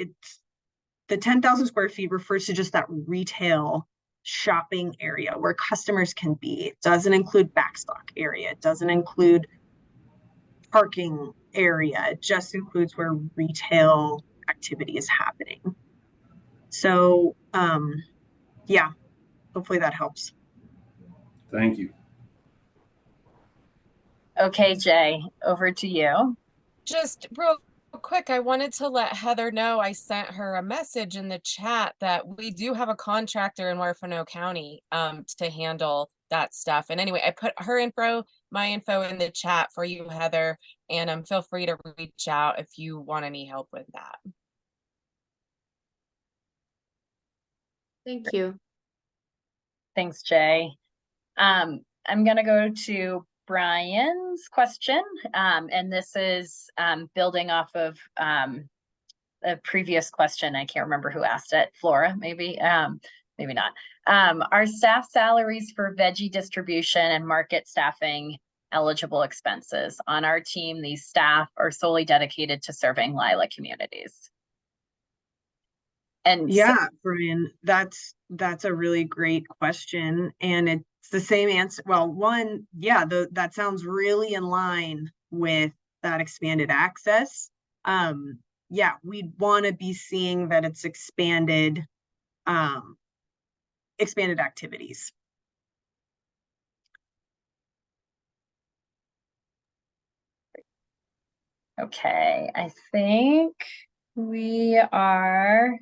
the 10,000 square feet refers to just that retail shopping area where customers can be. It doesn't include backstock area. It doesn't include parking area. It just includes where retail activity is happening. So, hopefully that helps. Thank you. Okay, Jay, over to you. Just real quick, I wanted to let Heather know I sent her a message in the chat that we do have a contractor in Huerfano County to handle that stuff. And anyway, I put her info, my info in the chat for you, Heather, and feel free to reach out if you want any help with that. Thank you. Thanks, Jay. I'm going to go to Brian's question, and this is building off of a previous question. I can't remember who asked it. Flora, maybe, maybe not. Are staff salaries for veggie distribution and market staffing eligible expenses? On our team, these staff are solely dedicated to serving Lila communities. And yeah, Brian, that's a really great question, and it's the same answer. Well, one, that sounds really in line with that expanded access. We'd want to be seeing that it's expanded activities. Okay, I think we are.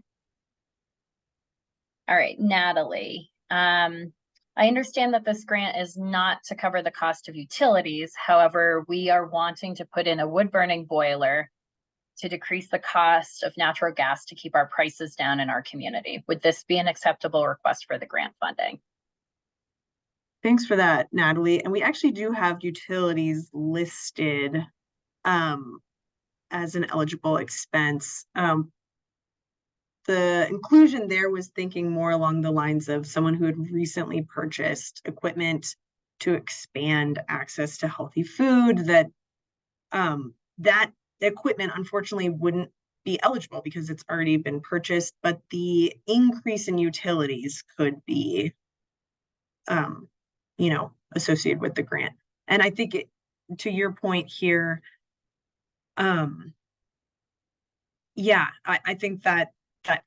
All right, Natalie. I understand that this grant is not to cover the cost of utilities. However, we are wanting to put in a wood burning boiler to decrease the cost of natural gas to keep our prices down in our community. Would this be an acceptable request for the grant funding? Thanks for that, Natalie. And we actually do have utilities listed as an eligible expense. The inclusion there was thinking more along the lines of someone who had recently purchased equipment to expand access to healthy food, that equipment unfortunately wouldn't be eligible because it's already been purchased, but the increase in utilities could be associated with the grant. And I think to your point here, I think that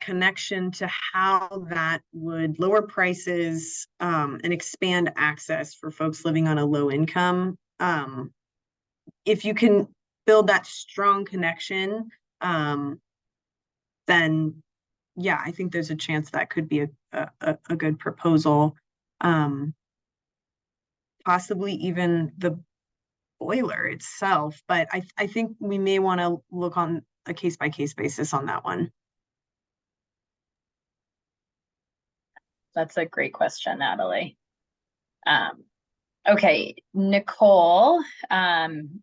connection to how that would lower prices and expand access for folks living on a low income. If you can build that strong connection, then yeah, I think there's a chance that could be a good proposal. Possibly even the boiler itself, but I think we may want to look on a case-by-case basis on that one. That's a great question, Natalie. Okay, Nicole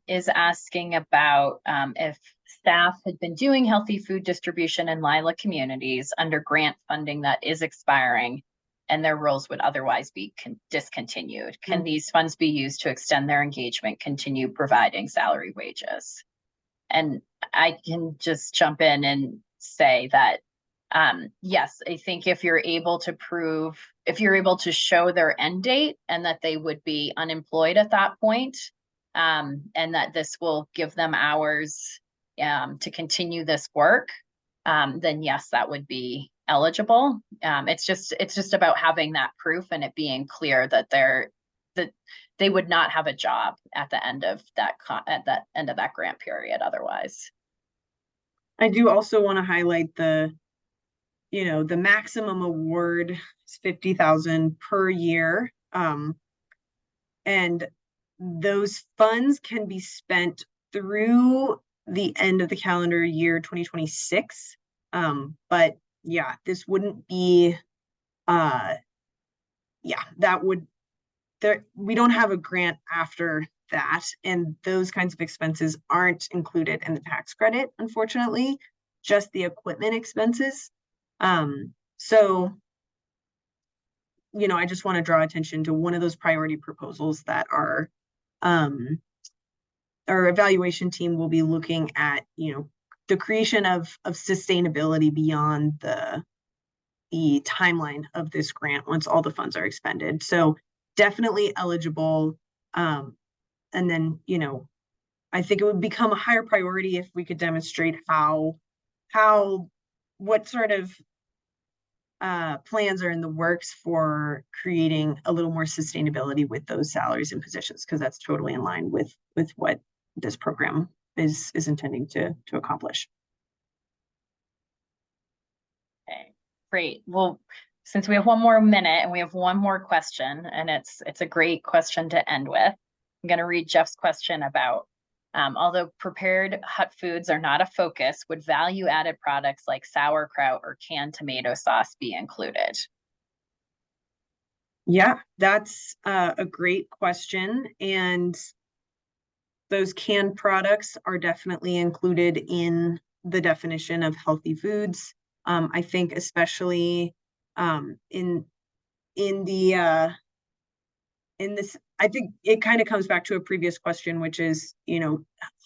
is asking about if staff had been doing healthy food distribution in Lila communities under grant funding that is expiring and their roles would otherwise be discontinued. Can these funds be used to extend their engagement, continue providing salary wages? And I can just jump in and say that yes, I think if you're able to show their end date and that they would be unemployed at that point, and that this will give them hours to continue this work, then yes, that would be eligible. It's just about having that proof and it being clear that they would not have a job at the end of that grant period otherwise. I do also want to highlight the maximum award is $50,000 per year. And those funds can be spent through the end of the calendar year 2026. But yeah, this wouldn't be, we don't have a grant after that. And those kinds of expenses aren't included in the tax credit, unfortunately, just the equipment expenses. So, I just want to draw attention to one of those priority proposals that our evaluation team will be looking at, the creation of sustainability beyond the timeline of this grant once all the funds are expended. So definitely eligible. And then, I think it would become a higher priority if we could demonstrate what sort of plans are in the works for creating a little more sustainability with those salaries and positions, because that's totally in line with what this program is intending to accomplish. Okay, great. Well, since we have one more minute and we have one more question, and it's a great question to end with, I'm going to read Jeff's question about although prepared hut foods are not a focus, would value-added products like sauerkraut or canned tomato sauce be included? Yeah, that's a great question. And those canned products are definitely included in the definition of healthy foods. I think especially in this, I think it kind of comes back to a previous question, which is,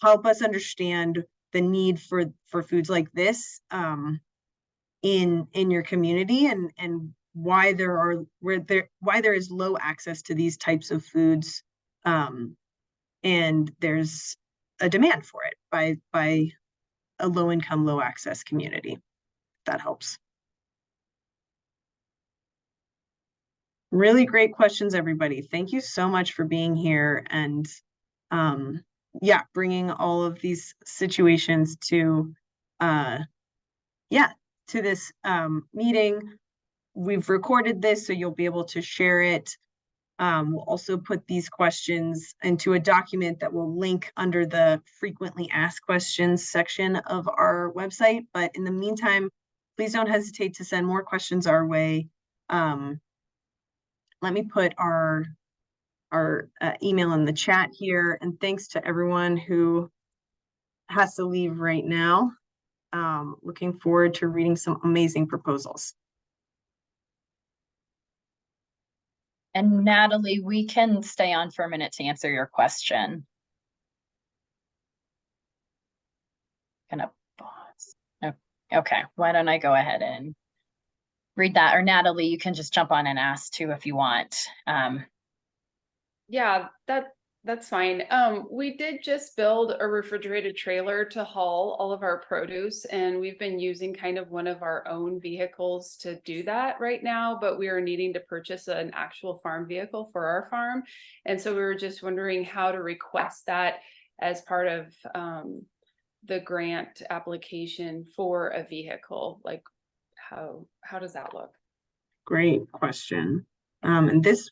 help us understand the need for foods like this in your community, and why there is low access to these types of foods, and there's a demand for it by a low income, low access community. That helps. Really great questions, everybody. Thank you so much for being here and bringing all of these situations to this meeting. We've recorded this, so you'll be able to share it. We'll also put these questions into a document that will link under the frequently asked questions section of our website. But in the meantime, please don't hesitate to send more questions our way. Let me put our email in the chat here, and thanks to everyone who has to leave right now. Looking forward to reading some amazing proposals. And Natalie, we can stay on for a minute to answer your question. Gonna pause. Okay, why don't I go ahead and read that? Or Natalie, you can just jump on and ask too if you want. Yeah, that's fine. We did just build a refrigerated trailer to haul all of our produce, and we've been using kind of one of our own vehicles to do that right now, but we are needing to purchase an actual farm vehicle for our farm. And so we were just wondering how to request that. as part of the grant application for a vehicle? Like how does that look? Great question. And this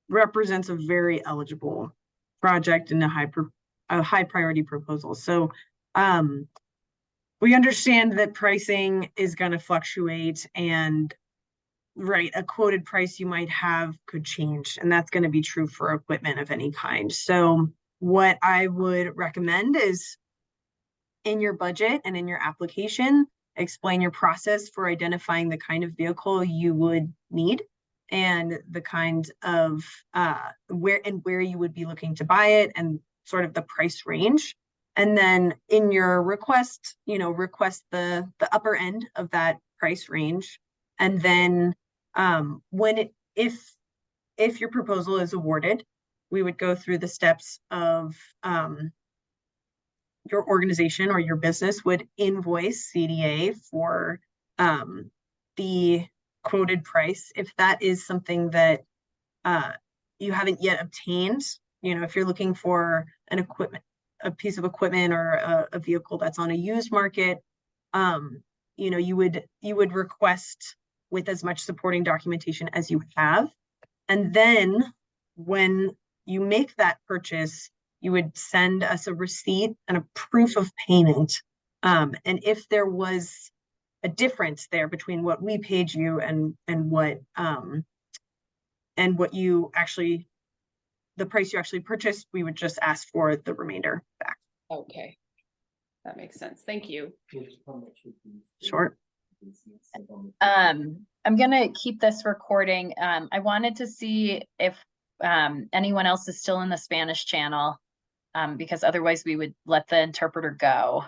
represents a very eligible project and a high priority proposal. So we understand that pricing is going to fluctuate, and right, a quoted price you might have could change, and that's going to be true for equipment of any kind. So what I would recommend is in your budget and in your application, explain your process for identifying the kind of vehicle you would need and the kind of where you would be looking to buy it and sort of the price range. And then in your request, request the upper end of that price range. And then if your proposal is awarded, we would go through the steps of your organization or your business would invoice CDA for the quoted price. If that is something that you haven't yet obtained, if you're looking for a piece of equipment or a vehicle that's on a used market, you would request with as much supporting documentation as you have. And then when you make that purchase, you would send us a receipt and a proof of payment. And if there was a difference there between what we paid you and what you actually, the price you actually purchased, we would just ask for the remainder back. Okay, that makes sense. Thank you. Sure. I'm gonna keep this recording. I wanted to see if anyone else is still in the Spanish channel, because otherwise we would let the interpreter go.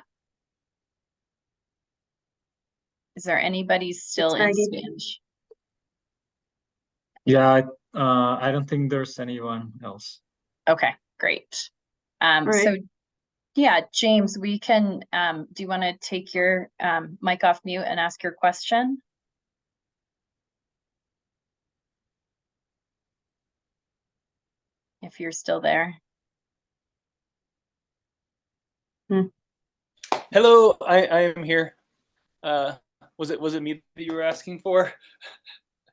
Is there anybody still in Spanish? Yeah, I don't think there's anyone else. Okay, great. Right. So yeah, James, we can, do you want to take your mic off mute and ask your question? If you're still there. Hello, I am here. Was it me that you were asking for?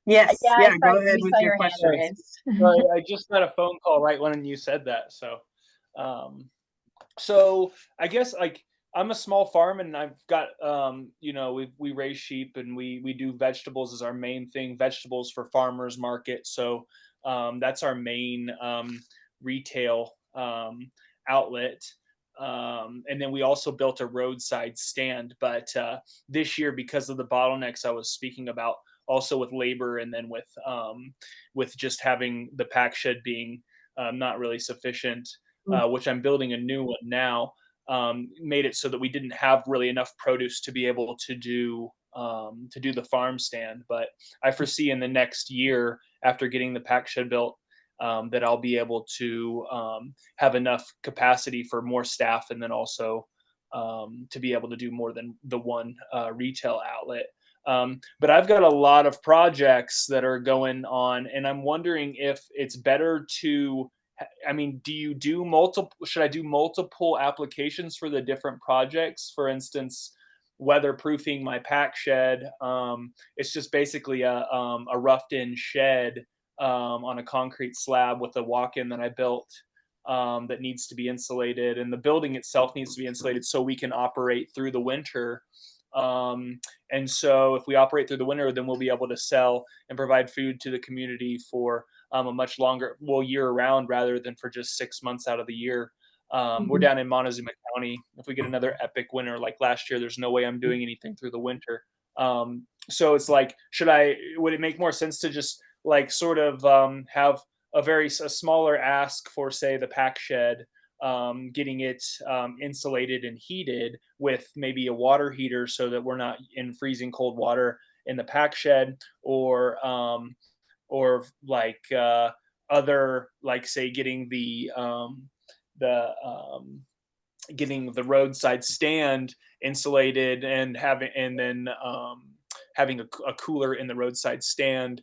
Yes. Yeah, go ahead with your questions. I just got a phone call right when you said that. So I guess like I'm a small farm and I've got we raise sheep and we do vegetables as our main thing, vegetables for farmers market. So that's our main retail outlet. And then we also built a roadside stand, but this year, because of the bottlenecks I was speaking about, also with labor and then with just having the pack shed being not really sufficient, which I'm building a new one now, made it so that we didn't have really enough produce to be able to do the farm stand. But I foresee in the next year, after getting the pack shed built, that I'll be able to have enough capacity for more staff, and then also to be able to do more than the one retail outlet. But I've got a lot of projects that are going on, and I'm wondering if it's better to, should I do multiple applications for the different projects? For instance, weatherproofing my pack shed. It's just basically a roughed in shed on a concrete slab with a walk-in that I built that needs to be insulated, and the building itself needs to be insulated so we can operate through the winter. And so if we operate through the winter, then we'll be able to sell and provide food to the community for a much longer, year round, rather than for just 6 months out of the year. We're down in Montezuma County. If we get another epic winter like last year, there's no way I'm doing anything through the winter. So it's like, would it make more sense to just like sort of have a smaller ask for, say, the pack shed, getting it insulated and heated with maybe a water heater so that we're not in freezing cold water in the pack shed, or like other, like, say, getting getting the roadside stand insulated and having a cooler in the roadside stand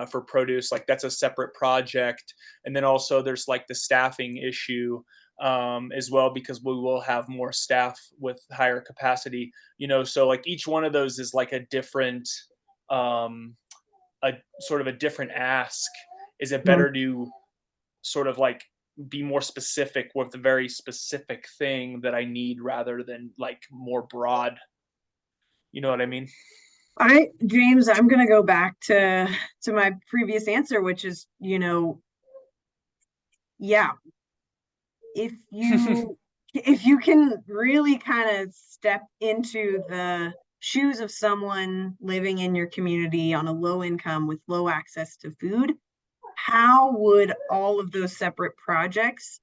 for produce, like that's a separate project. And then also there's like the staffing issue as well, because we will have more staff with higher capacity, so like each one of those is like a different, a sort of a different ask. Is it better to sort of like be more specific with the very specific thing that I need rather than like more broad? You know what I mean? James, I'm going to go back to my previous answer, which is, yeah, if you can really kind of step into the shoes of someone living in your community on a low income with low access to food, how would all of those separate projects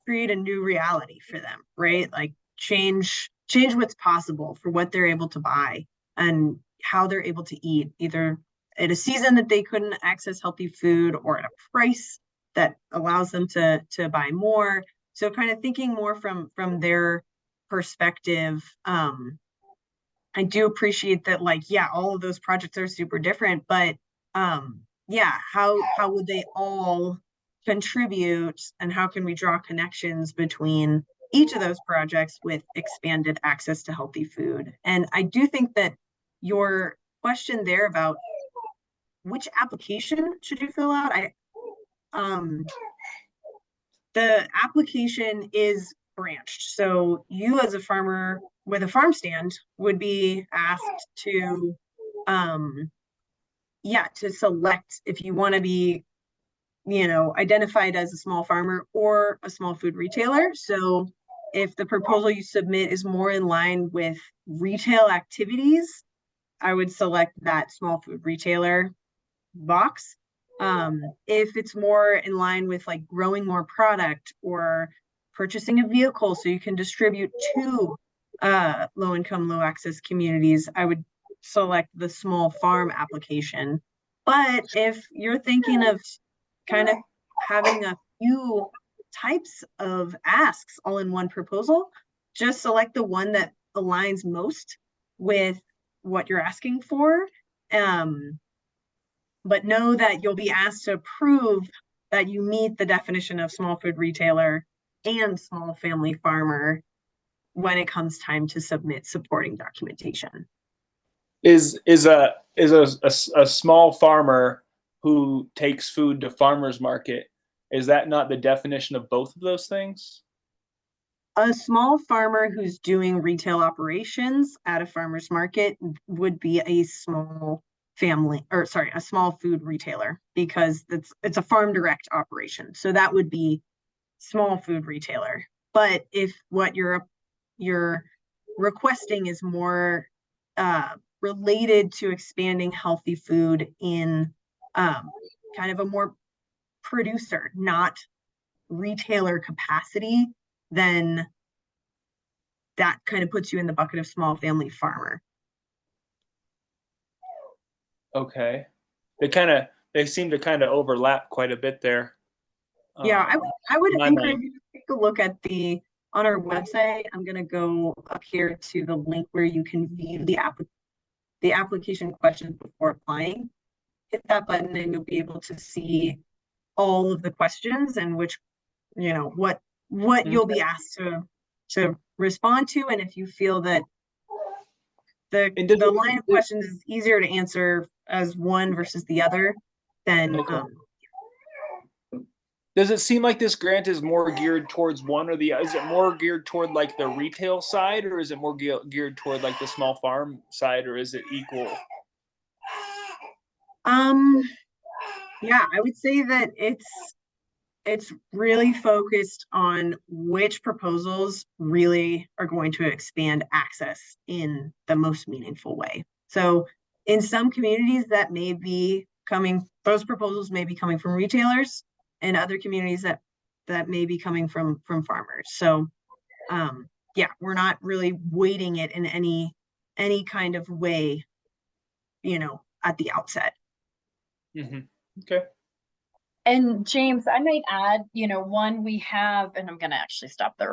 create a new reality for them, right? Like change what's possible for what they're able to buy and how they're able to eat, either at a season that they couldn't access healthy food or at a price that allows them to buy more. So kind of thinking more from their perspective. I do appreciate that, like, yeah, all of those projects are super different, but yeah, how would they all contribute, and how can we draw connections between each of those projects with expanded access to healthy food? And I do think that your question there about which application should you fill out, the application is branched. So you as a farmer with a farm stand would be asked to to select if you want to be identified as a small farmer or a small food retailer. So if the proposal you submit is more in line with retail activities, I would select that small food retailer box. If it's more in line with like growing more product or purchasing a vehicle so you can distribute to low income, low access communities, I would select the small farm application. But if you're thinking of kind of having a few types of asks all in one proposal, just select the one that aligns most with what you're asking for. But know that you'll be asked to prove that you meet the definition of small food retailer and small family farmer when it comes time to submit supporting documentation. Is a small farmer who takes food to farmers market, is that not the definition of both of those things? A small farmer who's doing retail operations at a farmer's market would be a small a small food retailer, because it's a farm direct operation. So that would be small food retailer. But if what you're requesting is more related to expanding healthy food in kind of a more producer, not retailer capacity, then that kind of puts you in the bucket of small family farmer. Okay. They seem to kind of overlap quite a bit there. Yeah, I would encourage you to take a look at on our website. I'm going to go up here to the link where you can view the application questions before applying. Hit that button and you'll be able to see all of the questions and which, what you'll be asked to respond to. And if you feel that the line of questions is easier to answer as one versus the other, then does it seem like this grant is more geared towards one or the other? Is it more geared toward like the retail side, or is it more geared toward like the small farm side, or is it equal? Yeah, I would say that it's really focused on which proposals really are going to expand access in the most meaningful way. So in some communities that may be those proposals may be coming from retailers, and other communities that may be coming from farmers. So yeah, we're not really weighting it in any kind of way, at the outset. Mm-hmm. Okay. And James, I might add, one, we have, and I'm going to actually stop the